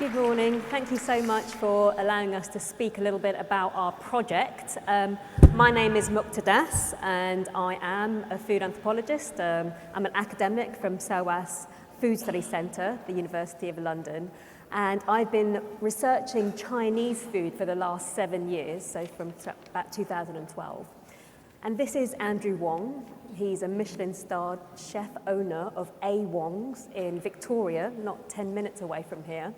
Good morning. Thank you so much for allowing us to speak a little bit about our project. My name is Mukta and I am a food anthropologist. I'm an academic from SOAS Food Study Centre, the University of London, and I've been researching Chinese food for the last 7 years, so from about 2012. And this is Andrew Wong. He's a Michelin-starred chef owner of Wong's in Victoria, not 10 minutes away from here.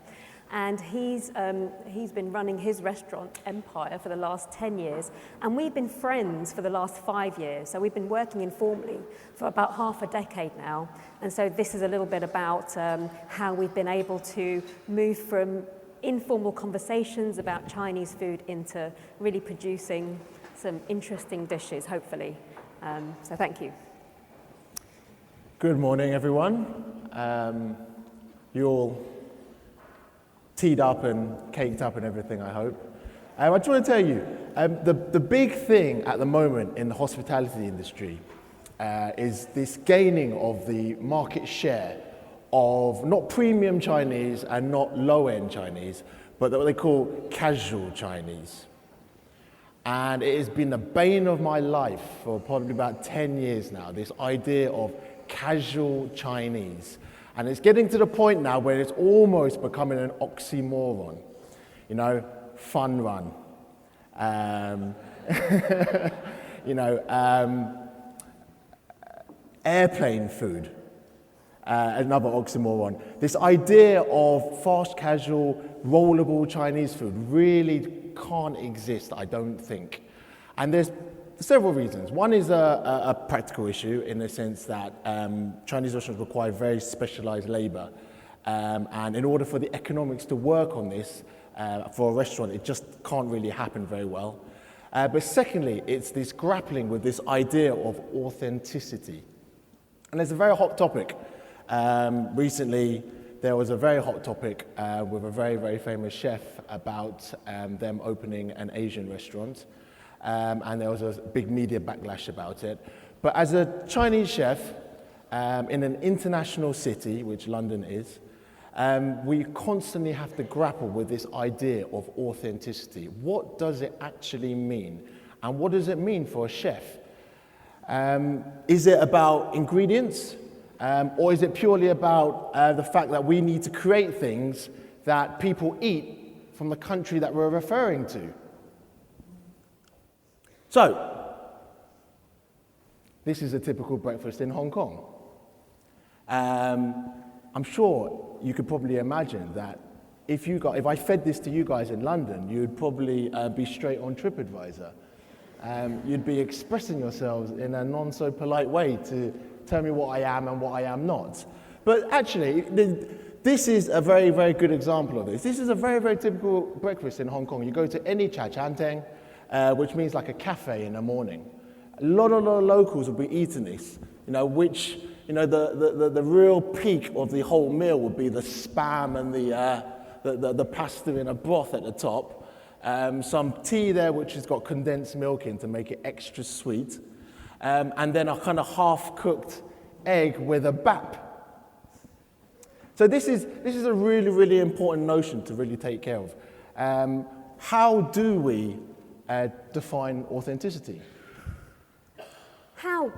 And he's been running his restaurant empire for the last 10 years. And we've been friends for the last 5 years. So we've been working informally for about half a decade now. And so this is a little bit about how we've been able to move from informal conversations about Chinese food into really producing some interesting dishes, hopefully. So thank you. Good morning, everyone. You're all teed up and caked up and everything, I hope. I just want to tell you, the big thing at the moment in the hospitality industry is this gaining of the market share of not premium Chinese and not low-end Chinese, but what they call casual Chinese. And it has been the bane of my life for probably about 10 years now, this idea of casual Chinese. And it's getting to the point now where it's almost becoming an oxymoron. You know, fun run. Airplane food. Another oxymoron. This idea of fast casual, rollable Chinese food really can't exist, I don't think. And there's several reasons. One is a practical issue in the sense that Chinese restaurants require very specialized labor. And in order for the economics to work on this for a restaurant, it just can't really happen very well. But secondly, it's this grappling with this idea of authenticity. And it's a very hot topic. Recently, there was a very hot topic with a very, very famous chef about them opening an Asian restaurant. And there was a big media backlash about it. But as a Chinese chef in an international city, which London is, we constantly have to grapple with this idea of authenticity. What does it actually mean? And what does it mean for a chef? Is it about ingredients? Or is it purely about the fact that we need to create things that people eat from the country that we're referring to? So, this is a typical breakfast in Hong Kong. I'm sure you could probably imagine that if I fed this to you guys in London, you'd probably be straight on TripAdvisor. You'd be expressing yourselves in a non-so-polite way to tell me what I am and what I am not. But actually, this is a very, very good example of this. This is a very, very typical breakfast in Hong Kong. You go to any cha chan teng, which means like a cafe in the morning. A lot of locals will be eating this, the real peak of the whole meal would be the spam and the pasta in a broth at the top. Some tea there which has got condensed milk in to make it extra sweet. And then a kind of half-cooked egg with a bap. So this is a really, really important notion to really take care of. How do we define authenticity? How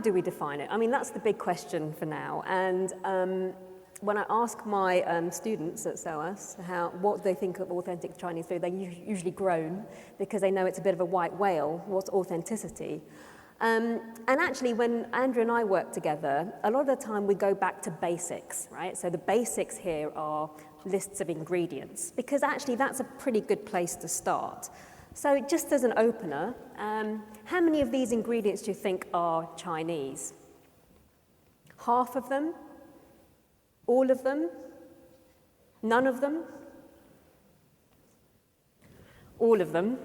do we define it? I mean, that's the big question for now. And when I ask my students at SOAS what they think of authentic Chinese food, they usually groan because they know it's a bit of a white whale. What's authenticity? And actually, when Andrew and I work together, a lot of the time we go back to basics, right? So the basics here are lists of ingredients, because actually that's a pretty good place to start. So just as an opener, how many of these ingredients do you think are Chinese? Half of them? All of them? None of them? All of them,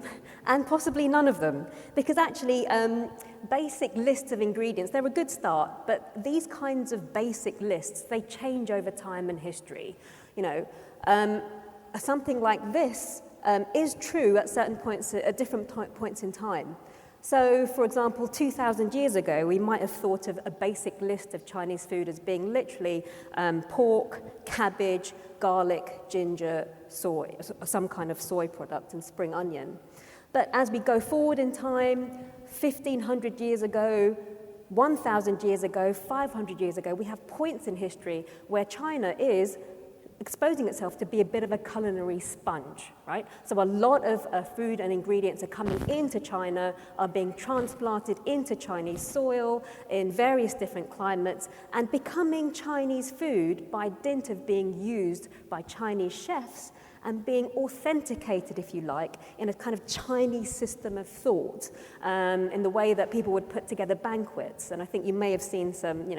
and possibly none of them, because actually basic lists of ingredients, they're a good start, but these kinds of basic lists, they change over time and history. Something like this is true at certain points, at different points in time. So, for example, 2,000 years ago, we might have thought of a basic list of Chinese food as being literally pork, cabbage, garlic, ginger, soy, some kind of soy product, and spring onion. But as we go forward in time, 1,500 years ago, 1,000 years ago, 500 years ago, we have points in history where China is exposing itself to be a bit of a culinary sponge, right? So a lot of food and ingredients are coming into China, are being transplanted into Chinese soil in various different climates and becoming Chinese food by dint of being used by Chinese chefs and being authenticated, if you like, in a kind of Chinese system of thought, in the way that people would put together banquets. And I think you may have seen some,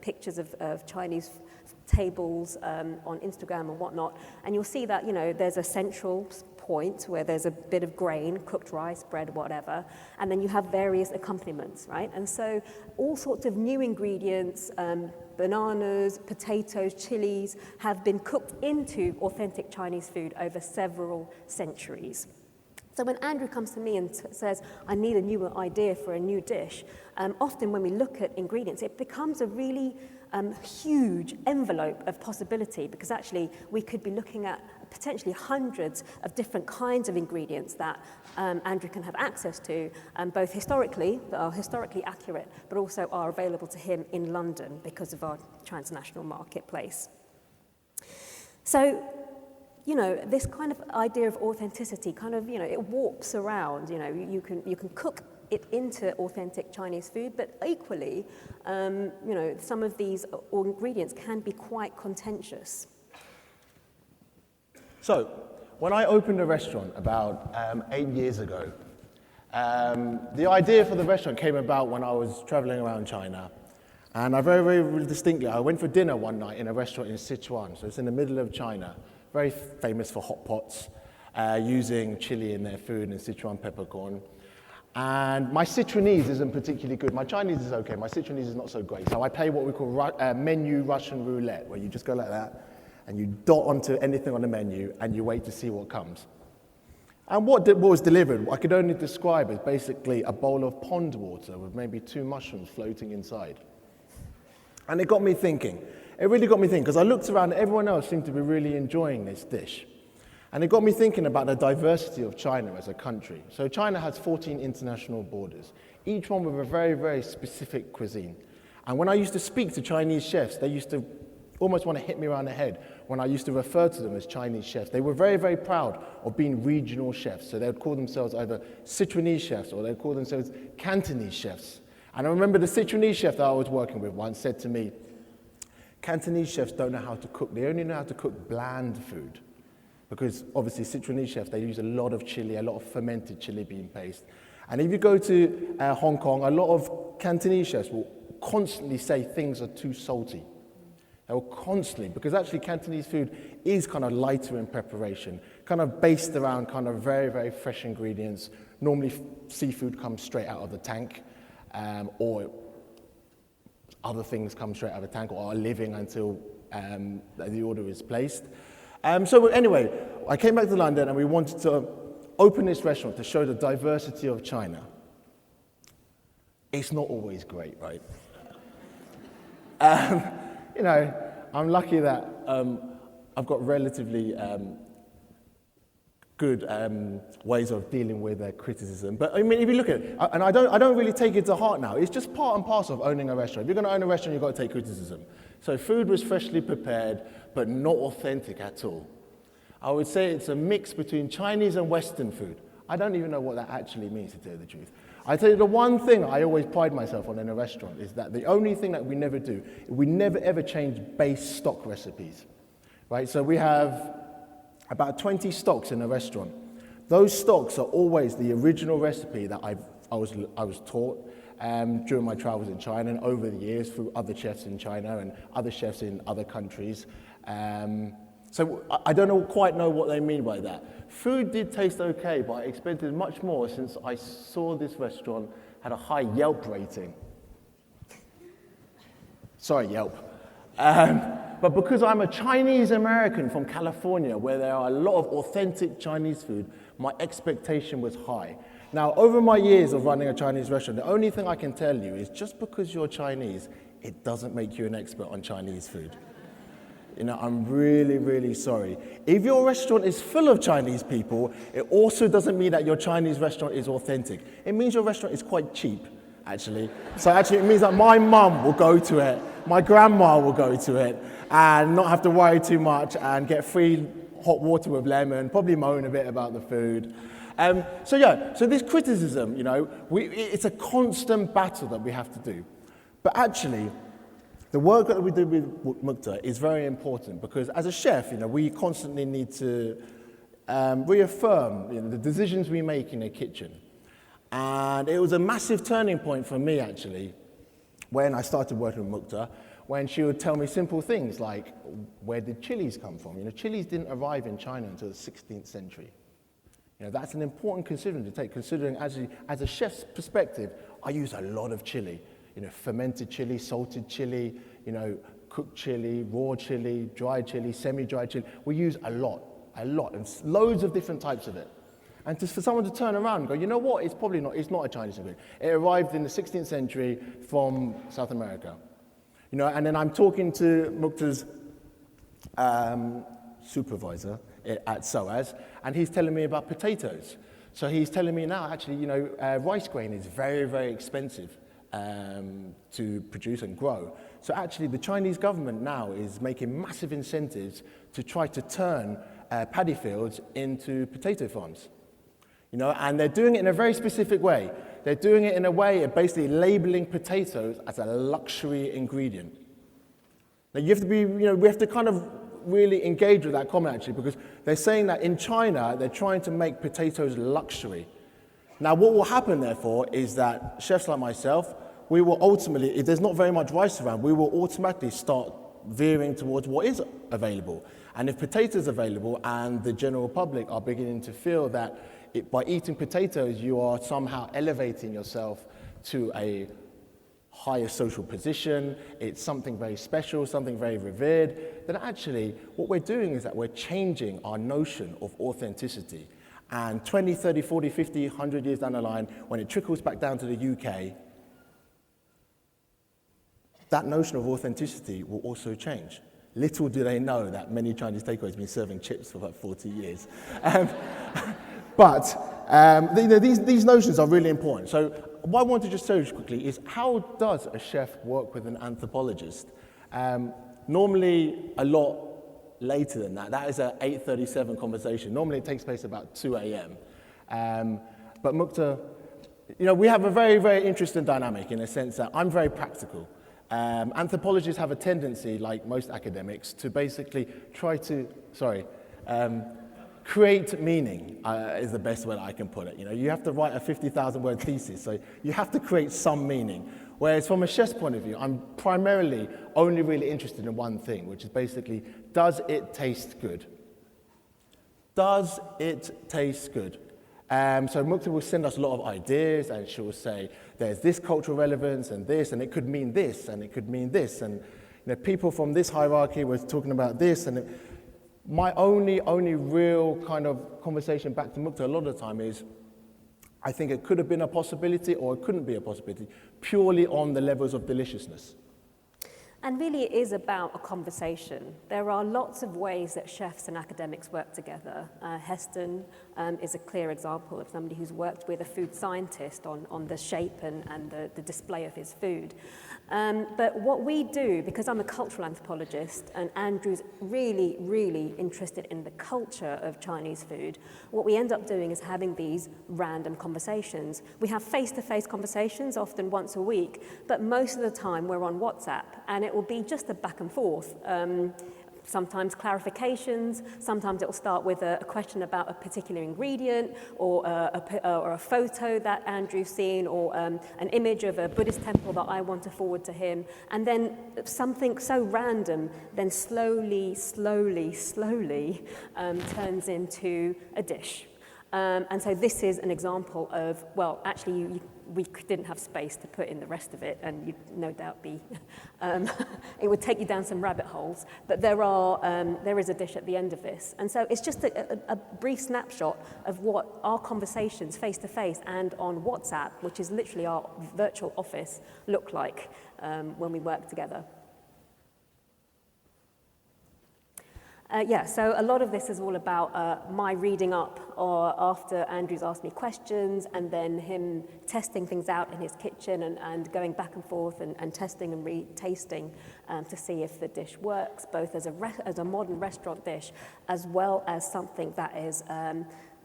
pictures of Chinese tables on Instagram and whatnot, and you'll see that, there's a central point where there's a bit of grain, cooked rice, bread, whatever, and then you have various accompaniments, right? And so all sorts of new ingredients, bananas, potatoes, chilies, have been cooked into authentic Chinese food over several centuries. So when Andrew comes to me and says, I need a new idea for a new dish, often when we look at ingredients, it becomes a really huge envelope of possibility, because actually we could be looking at potentially hundreds of different kinds of ingredients that Andrew can have access to, both historically, that are historically accurate, but also are available to him in London because of our transnational marketplace. So, this kind of idea of authenticity kind of, it warps around. You can cook it into authentic Chinese food, but equally, some of these ingredients can be quite contentious. So, when I opened a restaurant about 8 years ago, the idea for the restaurant came about when I was traveling around China. And I very, very distinctly, I went for dinner one night in a restaurant in Sichuan, so it's in the middle of China, very famous for hot pots, using chili in their food and Sichuan peppercorn. And my Sichuanese isn't particularly good. My Chinese is okay, my Sichuanese is not so great. So I play what we call menu Russian roulette, where you just go like that, and you dot onto anything on the menu, and you wait to see what comes. And what was delivered, I could only describe as basically a bowl of pond water with maybe 2 mushrooms floating inside. And it got me thinking. It really got me thinking, because I looked around and everyone else seemed to be really enjoying this dish. And it got me thinking about the diversity of China as a country. So China has 14 international borders, each one with a very, very specific cuisine. And when I used to speak to Chinese chefs, they used to almost want to hit me around the head when I used to refer to them as Chinese chefs. They were very, very proud of being regional chefs. So they would call themselves either Sichuanese chefs or they'd call themselves Cantonese chefs. And I remember the Sichuanese chef that I was working with once said to me, Cantonese chefs don't know how to cook. They only know how to cook bland food. Because obviously Sichuanese chefs, they use a lot of chili, a lot of fermented chili bean paste. And if you go to Hong Kong, a lot of Cantonese chefs will constantly say things are too salty. They will constantly, because actually Cantonese food is kind of lighter in preparation, kind of based around kind of very, very fresh ingredients. Normally seafood comes straight out of the tank, or other things come straight out of the tank or are living until the order is placed. So anyway, I came back to London and we wanted to open this restaurant to show the diversity of China. It's not always great, right? I'm lucky that I've got relatively good ways of dealing with criticism. But I mean, if you look at it, and I don't really take it to heart now, it's just part and parcel of owning a restaurant. If you're going to own a restaurant, you've got to take criticism. So food was freshly prepared, but not authentic at all. I would say it's a mix between Chinese and Western food. I don't even know what that actually means, to tell you the truth. I tell you, the one thing I always pride myself on in a restaurant is that the only thing that we never do, we never ever change base stock recipes, right? So we have about 20 stocks in a restaurant. Those stocks are always the original recipe that I was taught during my travels in China and over the years through other chefs in China and other chefs in other countries. So I don't quite know what they mean by that. Food did taste okay, but I expected much more since I saw this restaurant had a high Yelp rating. Sorry, Yelp. But because I'm a Chinese American from California, where there are a lot of authentic Chinese food, my expectation was high. Now, over my years of running a Chinese restaurant, the only thing I can tell you is just because you're Chinese, it doesn't make you an expert on Chinese food. You know, I'm really, really sorry. If your restaurant is full of Chinese people, it also doesn't mean that your Chinese restaurant is authentic. It means your restaurant is quite cheap, actually. So actually it means that my mum will go to it, my grandma will go to it, and not have to worry too much and get free hot water with lemon, probably moan a bit about the food. So this criticism, you know, it's a constant battle that we have to do. But actually, the work that we do with Mukta is very important because as a chef, you know, we constantly need to reaffirm, you know, the decisions we make in a kitchen. And it was a massive turning point for me, actually, when I started working with Mukta, when she would tell me simple things like, where did chilies come from? You know, chilies didn't arrive in China until the 16th century. You know, that's an important consideration to take, considering as a chef's perspective, I use a lot of chili. You know, fermented chili, salted chili, you know, cooked chili, raw chili, dried chili, semi-dried chili. We use a lot, and loads of different types of it. And for someone to turn around and go, you know what, it's not a Chinese ingredient. It arrived in the 16th century from South America. You know, and then I'm talking to Mukta's supervisor at SOAS, and he's telling me about potatoes. So he's telling me now, actually, you know, rice grain is very, very expensive to produce and grow. So actually, the Chinese government now is making massive incentives to try to turn paddy fields into potato farms. You know, and they're doing it in a very specific way. They're doing it in a way of basically labeling potatoes as a luxury ingredient. Now you have to be, you know, we have to kind of really engage with that comment actually, because they're saying that in China, they're trying to make potatoes luxury. Now what will happen therefore is that chefs like myself, we will ultimately, if there's not very much rice around, we will automatically start veering towards what is available. And if potatoes are available and the general public are beginning to feel that by eating potatoes, you are somehow elevating yourself to a higher social position, it's something very special, something very revered, then actually what we're doing is that we're changing our notion of authenticity. And 20, 30, 40, 50, 100 years down the line, when it trickles back down to the UK, that notion of authenticity will also change. Little do they know that many Chinese takeaways have been serving chips for about 40 years. But these notions are really important. So what I want to just show you quickly is how does a chef work with an anthropologist? Normally a lot later than that. That is an 8:37 conversation. Normally it takes place about 2 a.m. But Mukta, you know, we have a very, very interesting dynamic in the sense that I'm very practical. Anthropologists have a tendency, like most academics, to basically try to, create meaning is the best way that I can put it. You know, you have to write a 50,000-word thesis, so you have to create some meaning. Whereas from a chef's point of view, I'm primarily only really interested in one thing, which is basically, does it taste good? Does it taste good? So Mukta will send us a lot of ideas, and she will say, there's this cultural relevance, and it could mean this, and it could mean this, and you know, people from this hierarchy were talking about this, and my only real kind of conversation back to Mukta a lot of the time is, I think it could have been a possibility or it couldn't be a possibility, purely on the levels of deliciousness. And really it is about a conversation. There are lots of ways that chefs and academics work together. Heston is a clear example of somebody who's worked with a food scientist on the shape and the display of his food. But what we do, because I'm a cultural anthropologist and Andrew's really, really interested in the culture of Chinese food, what we end up doing is having these random conversations. We have face-to-face conversations, often once a week, but most of the time we're on WhatsApp, and it will be just a back and forth. Sometimes clarifications, sometimes it will start with a question about a particular ingredient or a photo that Andrew's seen or an image of a Buddhist temple that I want to forward to him. And then something so random then slowly turns into a dish. And so this is an example of, well, actually didn't have space to put in the rest of it, and you'd no doubt be, it would take you down some rabbit holes. But there is a dish at the end of this. And so it's just a brief snapshot of what our conversations face-to-face and on WhatsApp, which is literally our virtual office, look like when we work together. So a lot of this is all about my reading up or after Andrew's asked me questions, and then him testing things out in his kitchen and going back and forth and testing and re-tasting to see if the dish works, both as a modern restaurant dish as well as something that is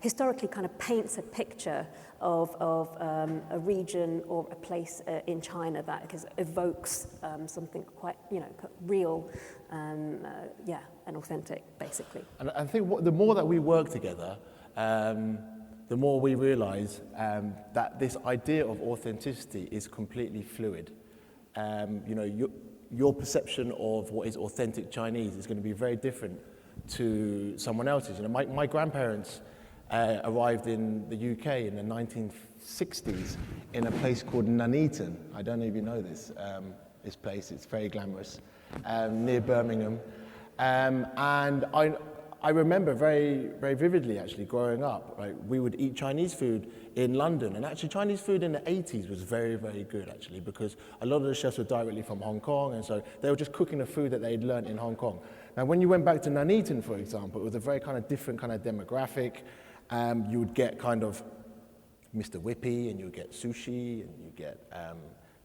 historically kind of paints a picture of a region or a place in China that evokes something quite, real and authentic, basically. And I think the more that we work together, the more we realize that this idea of authenticity is completely fluid. Your perception of what is authentic Chinese is going to be very different to someone else's. My grandparents arrived in the UK in the 1960s in a place called Nuneaton. I don't know if you know this place. It's very glamorous, near Birmingham. And I remember very, very vividly, actually, growing up, right? We would eat Chinese food in London. And actually, Chinese food in the 80s was very, very good, actually, because a lot of the chefs were directly from Hong Kong. And so they were just cooking the food that they'd learned in Hong Kong. Now, when you went back to Nuneaton, for example, it was a very kind of different kind of demographic. You would get kind of Mr. Whippy, and you would get sushi, and you get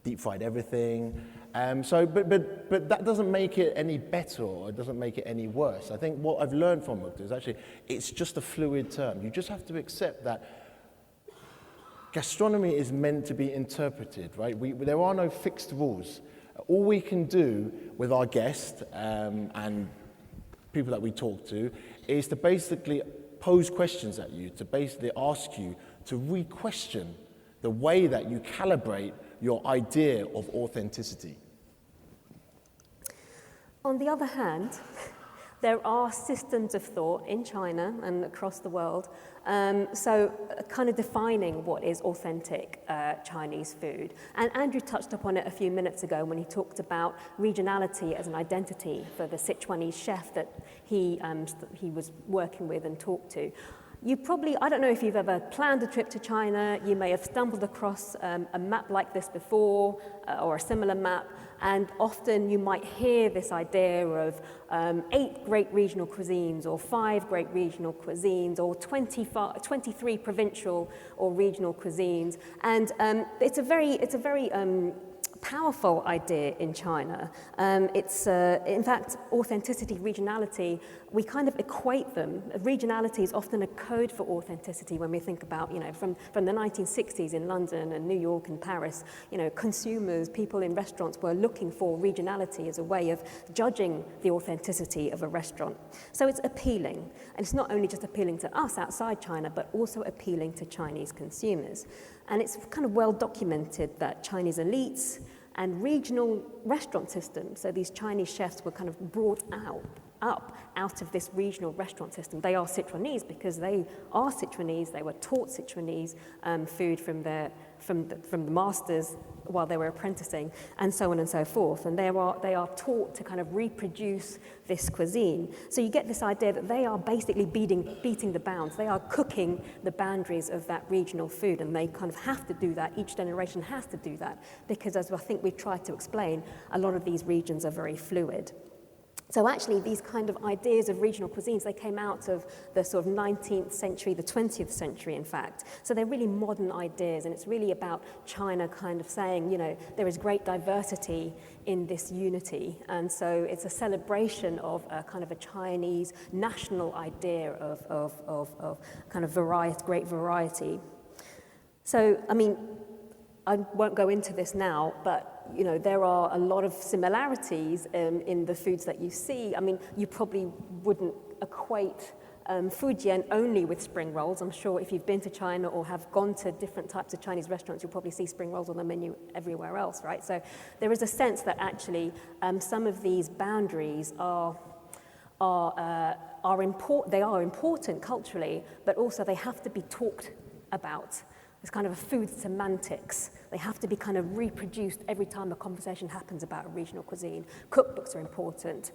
deep fried everything. But that doesn't make it any better, or it doesn't make it any worse. I think what I've learned from Mukta is actually it's just a fluid term. You just have to accept that gastronomy is meant to be interpreted, right? There are no fixed rules. All we can do with our guests and people that we talk to is to basically pose questions at you, to basically ask you to re-question the way that you calibrate your idea of authenticity. On the other hand, there are systems of thought in China and across the world, so kind of defining what is authentic Chinese food. And Andrew touched upon it a few minutes ago when he talked about regionality as an identity for the Sichuanese chef that he was working with and talked to. I don't know if you've ever planned a trip to China, you may have stumbled across a map like this before, or a similar map, and often you might hear this idea of 8 great regional cuisines, or 5 great regional cuisines, or 23 provincial or regional cuisines, and it's a very powerful idea in China. It's, in fact, authenticity, regionality, we kind of equate them. Regionality is often a code for authenticity when we think about, from the 1960s in London and New York and Paris, consumers, people in restaurants were looking for regionality as a way of judging the authenticity of a restaurant. So it's appealing. And it's not only just appealing to us outside China, but also appealing to Chinese consumers. And it's kind of well documented that Chinese elites and regional restaurant systems, so these Chinese chefs were kind of brought up out of this regional restaurant system. They are Sichuanese because they are Sichuanese. They were taught Sichuanese food from the masters while they were apprenticing, and so on and so forth. And they are taught to kind of reproduce this cuisine. So you get this idea that they are basically beating the bounds. They are cooking the boundaries of that regional food, and they kind of have to do that. Each generation has to do that because, as I think we've tried to explain, a lot of these regions are very fluid. So actually, these kind of ideas of regional cuisines, they came out of the sort of 19th century, the 20th century, in fact. So they're really modern ideas, and it's really about China kind of saying, there is great diversity in this unity. And so it's a celebration of a kind of a Chinese national idea of kind of variety, great variety. So, I won't go into this now, but there are a lot of similarities in the foods that you see. You probably wouldn't equate fujian only with spring rolls. I'm sure if you've been to China or have gone to different types of Chinese restaurants, you'll probably see spring rolls on the menu everywhere else, right? So there is a sense that actually some of these boundaries are important. They are important culturally, but also they have to be talked about. There's kind of a food semantics. They have to be kind of reproduced every time a conversation happens about a regional cuisine. Cookbooks are important.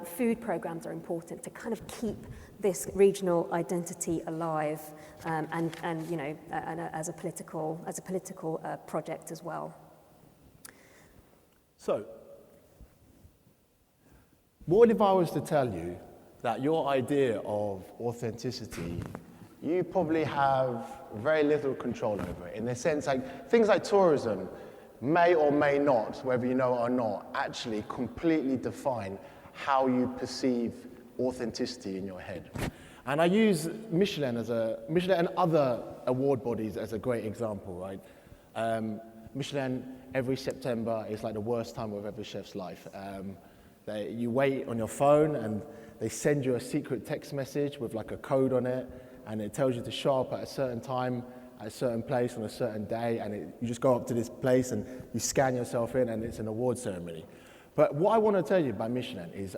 Food programs are important to kind of keep this regional identity alive, and you know, as a political project as well. So, what if I was to tell you that your idea of authenticity, you probably have very little control over it, in the sense like things like tourism may or may not, whether you know it or not, actually completely define how you perceive authenticity in your head. And I use Michelin and other award bodies as a great example, right? Michelin every September is like the worst time of every chef's life. You wait on your phone and they send you a secret text message with like a code on it, and it tells you to show up at a certain time, at a certain place on a certain day, and you just go up to this place and you scan yourself in, and it's an award ceremony. But what I want to tell you about Michelin is,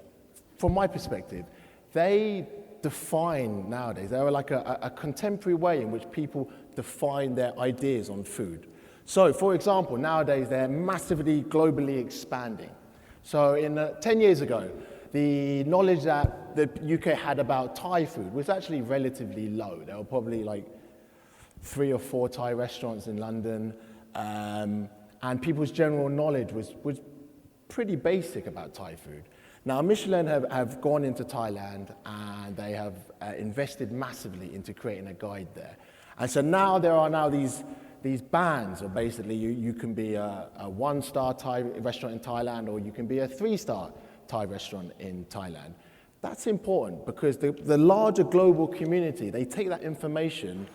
from my perspective, they define nowadays, they're like a contemporary way in which people define their ideas on food. So, for example, nowadays they're massively globally expanding. So 10 years ago, the knowledge that the UK had about Thai food was actually relatively low. There were probably like 3 or 4 Thai restaurants in London, and people's general knowledge was pretty basic about Thai food. Now, Michelin have gone into Thailand, and they have invested massively into creating a guide there. And so now there are these bands, or basically you can be a 1-star Thai restaurant in Thailand, or you can be a 3-star Thai restaurant in Thailand. That's important because the larger global community, they take that information,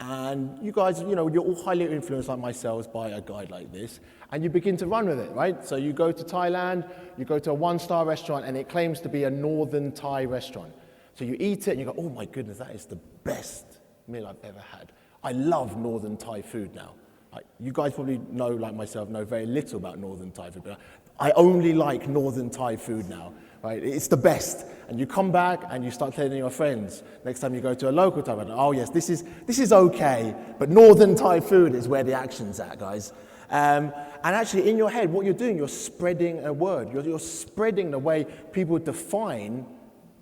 and you guys, you know, you're all highly influenced like myself by a guide like this, and you begin to run with it, right? So you go to Thailand, you go to a 1-star restaurant, and it claims to be a northern Thai restaurant. So you eat it and you go, oh my goodness, that is the best meal I've ever had. I love northern Thai food now. Like, you guys probably know, like myself, know very little about northern Thai food, but I only like northern Thai food now, right? It's the best. And you come back and you start telling your friends, next time you go to a local Thai restaurant, oh yes, this is okay, but northern Thai food is where the action's at, guys. And actually in your head, what you're doing, you're spreading a word. You're spreading the way people define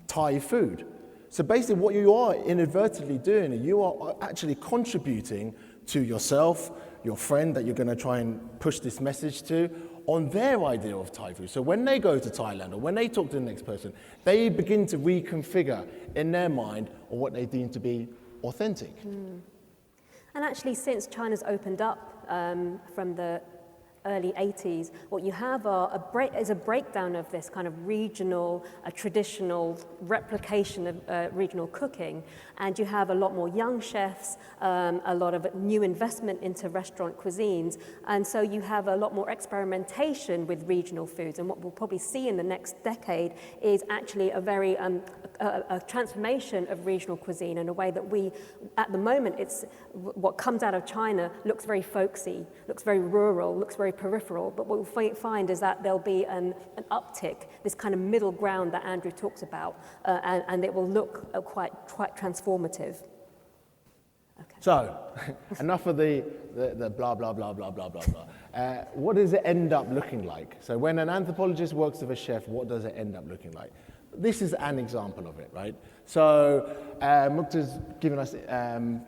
Thai food. So basically what you are inadvertently doing, you are actually contributing to yourself, your friend that you're going to try and push this message to, on their idea of Thai food. So when they go to Thailand or when they talk to the next person, they begin to reconfigure in their mind or what they deem to be authentic. And actually, since China's opened up from the early 80s, what you have is a breakdown of this kind of regional, traditional replication of regional cooking, and you have a lot more young chefs, a lot of new investment into restaurant cuisines, and so you have a lot more experimentation with regional foods. And what we'll probably see in the next decade is actually a very a transformation of regional cuisine in a way that we, at the moment, it's what comes out of China looks very folksy, looks very rural, looks very peripheral, but what we'll find is that there'll be an uptick, this kind of middle ground that Andrew talks about, and it will look quite transformative. Okay. So, enough of the blah, blah, blah, blah, blah, blah, blah. What does it end up looking like? So when an anthropologist works with a chef, what does it end up looking like? This is an example of it, right? So Mukta's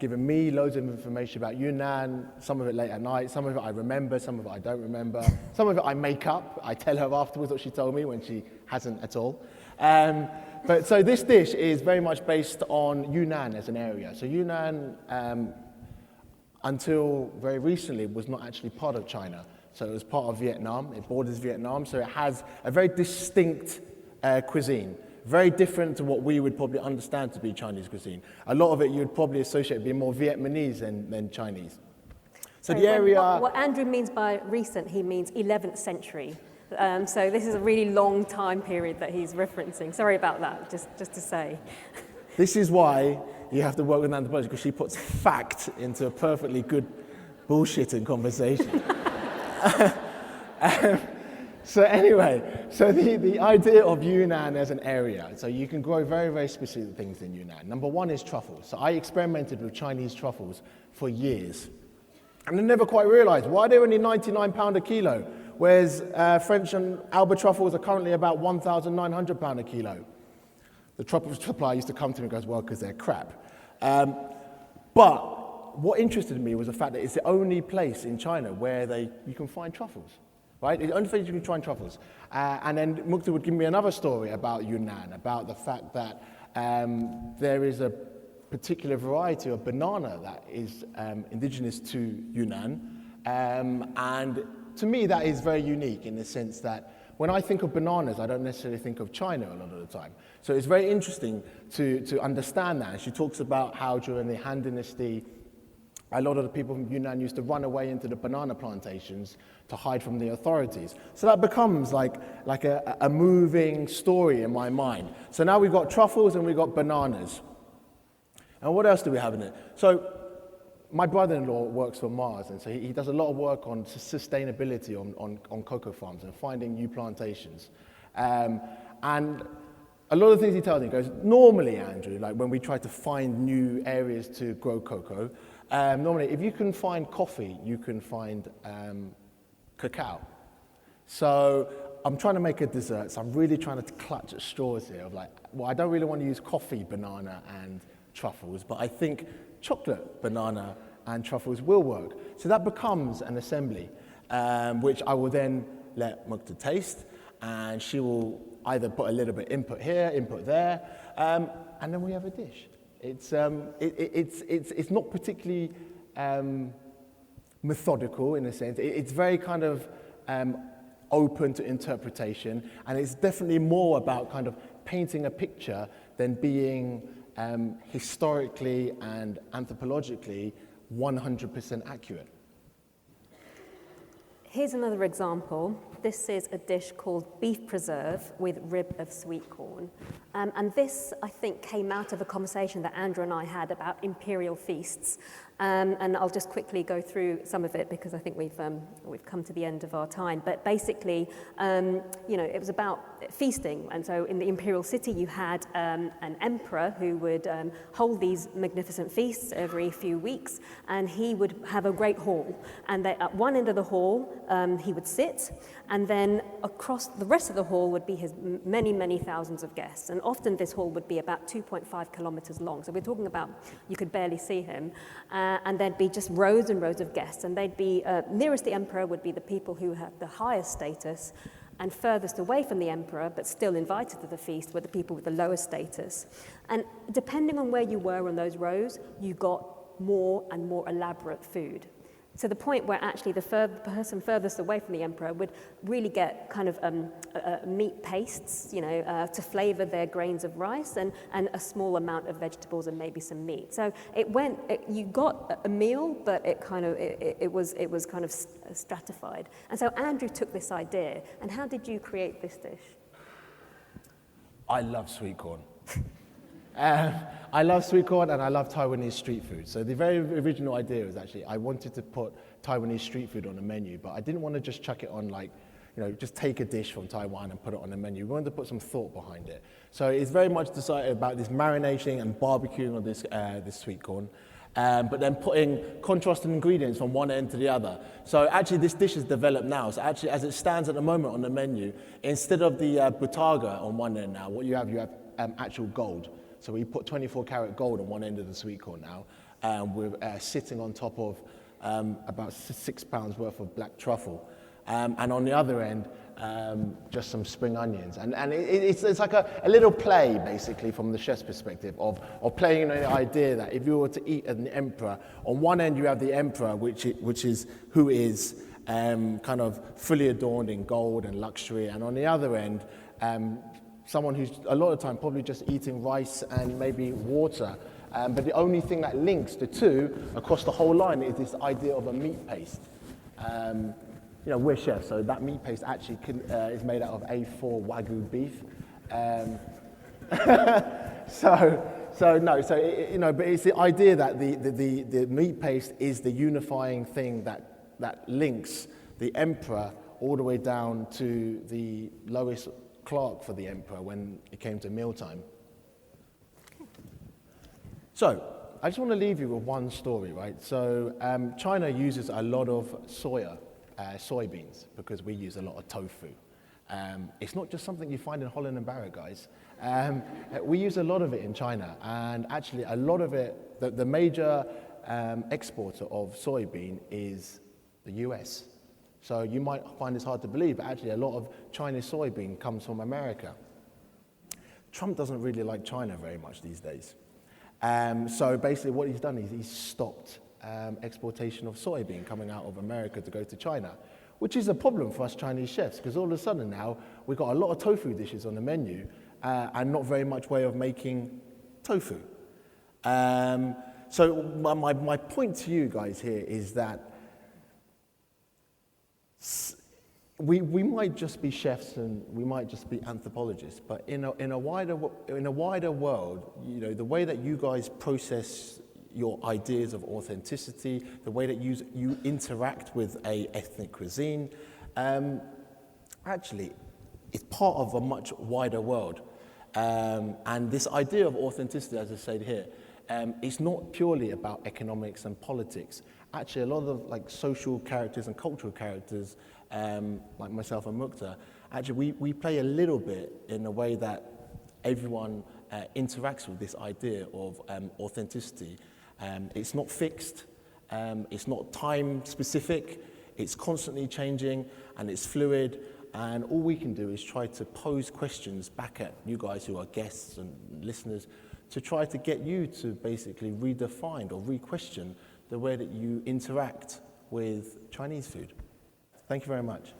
given me loads of information about Yunnan, some of it late at night, some of it I remember, some of it I don't remember, some of it I make up. I tell her afterwards what she told me when she hasn't at all. But so this dish is very much based on Yunnan as an area. So Yunnan, until very recently, was not actually part of China. So it was part of Vietnam. It borders Vietnam, so it has a very distinct cuisine, very different to what we would probably understand to be Chinese cuisine. A lot of it you would probably associate being more Vietnamese than Chinese. So the area... What Andrew means by recent, he means 11th century. So this is a really long time period that he's referencing. Sorry about that, just to say. This is why you have to work with an anthropologist, because she puts fact into a perfectly good bullshitting conversation. So anyway, so the idea of Yunnan as an area, so you can grow very, very specific things in Yunnan. Number one is truffles. So I experimented with Chinese truffles for years. And I never quite realized why they're only £99 a kilo, whereas French and Alba truffles are currently about £1,900 a kilo. The truffle supplier used to come to me and goes, well, because they're crap. But what interested me was the fact that it's the only place in China where you can find truffles, right? It's the only place you can find truffles. And then Mukta would give me another story about Yunnan, about the fact that there is a particular variety of banana that is indigenous to Yunnan. And to me, that is very unique in the sense that when I think of bananas, I don't necessarily think of China a lot of the time. So it's very interesting to understand that. And she talks about how during the Han Dynasty, a lot of the people from Yunnan used to run away into the banana plantations to hide from the authorities. So that becomes like a moving story in my mind. So now we've got truffles and we've got bananas. And what else do we have in it? So my brother-in-law works for Mars, and so he does a lot of work on sustainability on cocoa farms and finding new plantations. And a lot of things he tells me, he goes, normally, Andrew, like when we try to find new areas to grow cocoa, normally if you can find coffee, you can find cacao. So I'm trying to make a dessert, so I'm really trying to clutch at straws here of like, well, I don't really want to use coffee, banana, and truffles, but I think chocolate, banana, and truffles will work. So that becomes an assembly, which I will then let Mukta taste, and she will either put a little bit input here, input there, and then we have a dish. It's not particularly methodical in a sense. It's very kind of open to interpretation, and it's definitely more about kind of painting a picture than being historically and anthropologically 100% accurate. Here's another example. This is a dish called beef preserve with rib of sweet corn. And this, I think, came out of a conversation that Andrew and I had about imperial feasts. And I'll just quickly go through some of it because I think we've come to the end of our time. But basically, it was about feasting. And so in the imperial city, you had an emperor who would hold these magnificent feasts every few weeks, and he would have a great hall. And at one end of the hall, he would sit, and then across the rest of the hall would be his many, many thousands of guests. And often this hall would be about 2.5 kilometers long. So we're talking about, you could barely see him. And there'd be just rows and rows of guests. And they'd be, nearest the emperor would be the people who have the highest status, and furthest away from the emperor, but still invited to the feast, were the people with the lowest status. And depending on where you were on those rows, you got more and more elaborate food. To the point where actually the person furthest away from the emperor would really get kind of meat pastes, to flavor their grains of rice, and a small amount of vegetables and maybe some meat. So you got a meal, but it was kind of stratified. And so Andrew took this idea. And how did you create this dish? I love sweet corn. I love sweet corn and I love Taiwanese street food. So the very original idea was actually I wanted to put Taiwanese street food on the menu, but I didn't want to just chuck it on just take a dish from Taiwan and put it on the menu. We wanted to put some thought behind it. So it's very much decided about this marinating and barbecuing of this sweet corn, but then putting contrasting ingredients from one end to the other. So actually this dish is developed now. So actually as it stands at the moment on the menu, instead of the butaga on one end now, what you have actual gold. So we put 24 karat gold on one end of the sweet corn now. We're sitting on top of about 6 pounds worth of black truffle. And on the other end, just some spring onions. And it's like a little play, basically, from the chef's perspective of playing on the idea that if you were to eat an emperor, on one end you have the emperor, who is kind of fully adorned in gold and luxury. And on the other end, someone who's a lot of time probably just eating rice and maybe water. But the only thing that links the two across the whole line is this idea of a meat paste. We're chefs, so that meat paste actually is made out of A4 Wagyu beef. But it's the idea that the meat paste is the unifying thing that links the emperor all the way down to the lowest clerk for the emperor when it came to mealtime. So, I just want to leave you with one story, right? So, China uses a lot of soybeans, because we use a lot of tofu. It's not just something you find in Holland and Barrett, guys. We use a lot of it in China, and actually a lot of it, the major exporter of soybean is the US. So you might find this hard to believe, but actually a lot of Chinese soybean comes from America. Trump doesn't really like China very much these days. So basically what he's done is he's stopped exportation of soybean coming out of America to go to China, which is a problem for us Chinese chefs, because all of a sudden now we've got a lot of tofu dishes on the menu and not very much way of making tofu. So my point to you guys here is that we might just be chefs and we might just be anthropologists, but in a wider world, you know, the way that you guys process your ideas of authenticity, the way that you interact with a ethnic cuisine, actually, it's part of a much wider world. And this idea of authenticity, as I said here, it's not purely about economics and politics. Actually, a lot of like social characters and cultural characters, like myself and Mukta, actually we play a little bit in the way that everyone interacts with this idea of authenticity. It's not fixed, it's not time specific, it's constantly changing and it's fluid, and all we can do is try to pose questions back at you guys who are guests and listeners to try to get you to basically redefine or re-question the way that you interact with Chinese food. Thank you very much.